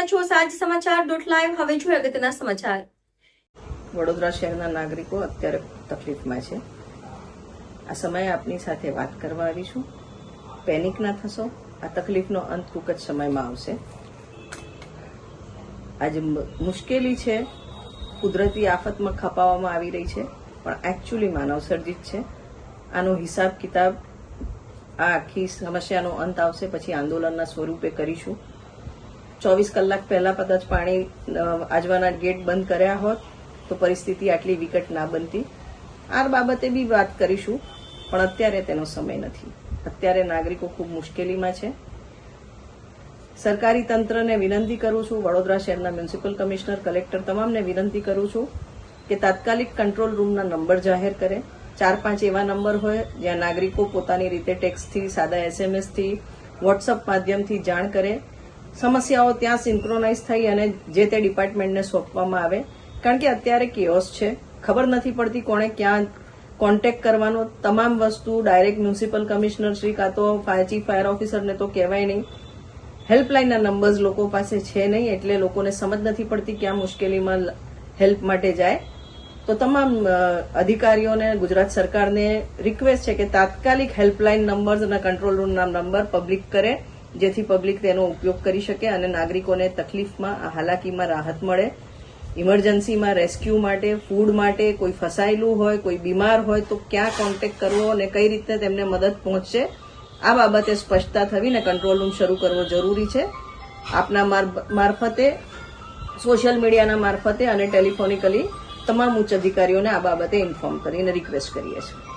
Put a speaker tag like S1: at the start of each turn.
S1: રહ્યા છો સાંજ સમાચાર.live। હવે જોઈએ અગત્યના સમાચાર।
S2: વડોદરા શહેરના નાગરિકો અત્યારે તકલીફમાં છે। આ સમયે આપની સાથે વાત કરવા આવીશું। પેનિક ના થશો, આ તકલીફનો અંત ટૂંક જ સમયમાં આવશે। આજે મુશ્કેલી છે, કુદરતી આફતમાં ખપાવવામાં આવી રહી છે, પણ એકચ્યુઅલી માનવ સર્જિત છે। આનો હિસાબ કિતાબ આ આખી સમસ્યાનો અંત આવશે પછી આંદોલનના સ્વરૂપે કરીશું। 24 કલાક પહેલા કદાચ પાણી આજવાના ગેટ બંધ કર્યા હોત તો પરિસ્થિતિ આટલી વિકટ ના બનતી। આ બાબતે બી વાત કરીશું, પણ અત્યારે તેનો સમય નથી। અત્યારે નાગરિકો ખૂબ મુશ્કેલીમાં છે। સરકારી તંત્રને વિનંતી કરું છું, વડોદરા શહેરના મ્યુનિસિપલ કમિશનર, કલેક્ટર તમામને વિનંતી કરું છું કે તાત્કાલિક કંટ્રોલ રૂમના નંબર જાહેર કરે। 4-5 એવા નંબર હોય જ્યાં નાગરિકો પોતાની રીતે ટેક્સ્ટથી, સાદા SMS થી, વોટ્સઅપ માધ્યમથી જાણ કરે। સમસ્યાઓ ત્યાં સિન્ક્રોનાઇઝ થઈ અને જે તે ડિપાર્ટમેન્ટને સોંપવામાં આવે, કારણ કે અત્યારે કેઓસ છે, ખબર નથી પડતી કોણે ક્યાં કોન્ટેક્ટ કરવાનો। તમામ વસ્તુ ડાયરેક્ટ મ્યુનિસિપલ કમિશનર શ્રી કાં તો ચીફ ફાયર ઓફિસરને તો કહેવાય નહીં। હેલ્પલાઇનના નંબર્સ લોકો પાસે છે નહીં, એટલે લોકોને સમજ નથી પડતી ક્યાં મુશ્કેલીમાં હેલ્પ માટે જાય। તો તમામ અધિકારીઓને, ગુજરાત સરકારને રિક્વેસ્ટ છે કે તાત્કાલિક હેલ્પલાઇન નંબર્સ અને કંટ્રોલ રૂમના નંબર પબ્લિક કરે, જેથી પબ્લિક તેનો ઉપયોગ કરી શકે અને નાગરિકોને તકલીફમાં, હાલાકીમાં રાહત મળે। ઇમરજન્સીમાં રેસ્ક્યુ માટે, ફૂડ માટે, કોઈ ફસાયેલું હોય, કોઈ બીમાર હોય તો ક્યાં કોન્ટેક્ટ કરવો અને કઈ રીતે તેમને મદદ પહોંચશે, આ બાબતે સ્પષ્ટતા થવીને કંટ્રોલ રૂમ શરૂ કરવો જરૂરી છે। આપના મારફતે, સોશિયલ મીડિયાના મારફતે અને ટેલિફોનિકલી તમામ ઉચ્ચ અધિકારીઓને આ બાબતે ઇન્ફોર્મ કરીને રિક્વેસ્ટ કરીએ છીએ।